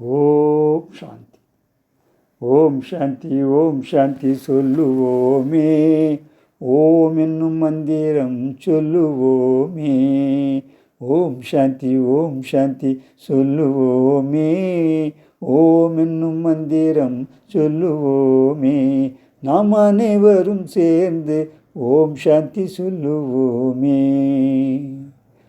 ஓம் சாந்தி. ஓம் சாந்தி. ஓம் சாந்தி சொல்லுவோமே. ஓம் என்னும் மந்திரம் சொல்லுவோமே. ஓம் சாந்தி. ஓம் சாந்தி சொல்லுவோமே. ஓம் என்னும் மந்திரம் சொல்லுவோமே. நாம் அனைவரும் சேர்ந்து ஓம் சாந்தி சொல்லுவோமே.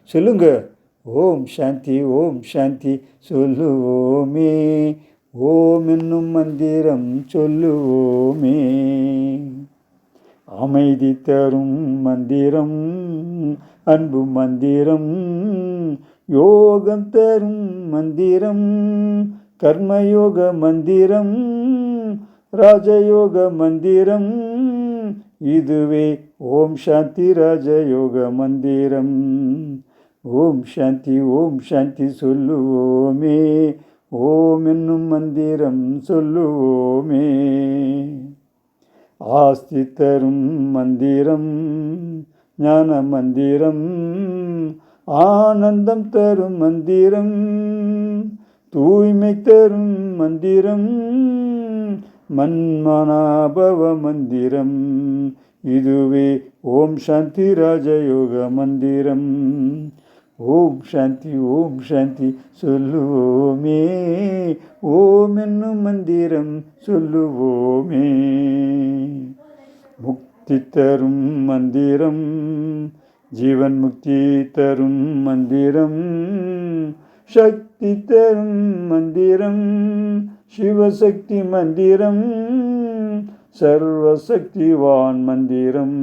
சொல்லுங்க. ஓம் சாந்தி. ஓம் சாந்தி சொல்லுவோமே. ஓம் என்னும் மந்திரம் சொல்லுவோமே. அமைதி தரும் மந்திரம், அன்பு மந்திரம், யோகம் தரும் மந்திரம், கர்மயோக மந்திரம், ராஜயோக மந்திரம், இதுவே ஓம் சாந்தி ராஜயோக மந்திரம். ஓம் சாந்தி. ஓம் சாந்தி சொல்லுவோமே. ஓம் என்னும் மந்திரம் சொல்லுவோமே. ஆஸ்தி தரும் மந்திரம், ஞான மந்திரம், ஆனந்தம் தரும் மந்திரம், தூய்மை தரும் மந்திரம், மன்மனாபவ மந்திரம், இதுவே ஓம் சாந்தி ராஜயோக மந்திரம். ஓம் சாந்தி. ஓம் சாந்தி சொல்லுவோமே. ஓம் என்னும் மந்திரம் சொல்லுவோமே. முக்தி தரும் மந்திரம், ஜீவன் முக்தி தரும் மந்திரம், சக்தி தரும் மந்திரம், சிவசக்தி மந்திரம், சர்வசக்திவான் மந்திரம்,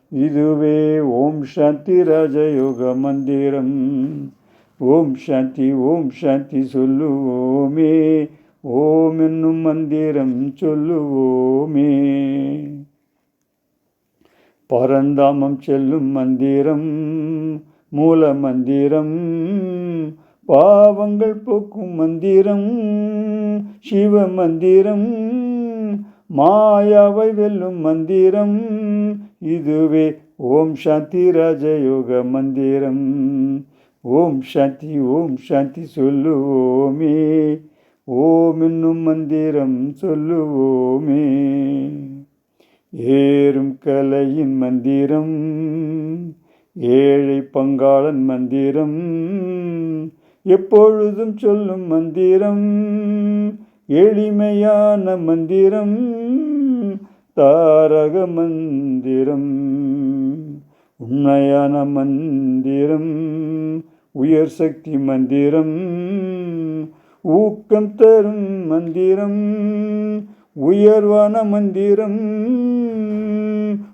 இதுவே ஓம் சாந்தி ராஜயோக மந்திரம். ஓம் சாந்தி. ஓம் சாந்தி சொல்லுவோமே. ஓம் என்னும் மந்திரம் சொல்லுவோமே. பரந்தாமம் செல்லும் மந்திரம், மூல மந்திரம், பாவங்கள் போக்கும் மந்திரம், சிவ மந்திரம், மாயாவை வெல்லும் மந்திரம், இதுவே ஓம் சாந்தி ராஜயோக மந்திரம். ஓம் சாந்தி. ஓம் சாந்தி சொல்லுவோமே. ஓம் என்னும் மந்திரம் சொல்லுவோமே. ஏறும் கலையின் மந்திரம், ஏழை பங்காளன் மந்திரம், எப்பொழுதும் சொல்லும் மந்திரம், எளிமையான மந்திரம், தாரக மந்திரம், உண்மையான மந்திரம், உயர் சக்தி மந்திரம், ஊக்கம் தரும் மந்திரம், உயர்வான மந்திரம்,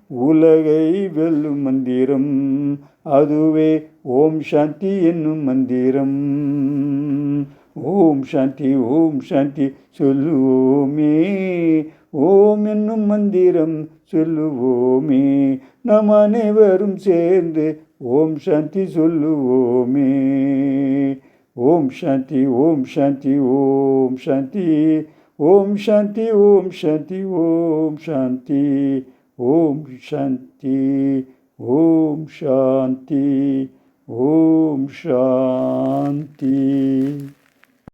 உலகை வெல்லும் மந்திரம், அதுவே ஓம் சாந்தி என்னும் மந்திரம். ஓம் சாந்தி. ஓம் சாந்தி சொல்லுவோமே. ஓம் என்னும் மந்திரம் சொல்லுவோமே. நாம் அனைவரும் சேர்ந்து ஓம் சாந்தி சொல்லுவோமே. ஓம் சாந்தி. ஓம் சாந்தி. ஓம் சாந்தி. ஓம் சாந்தி. ஓம் சாந்தி. ஓம் சாந்தி. ஓம் சாந்தி. ஓம் சாந்தி. ஓம் சாந்தி.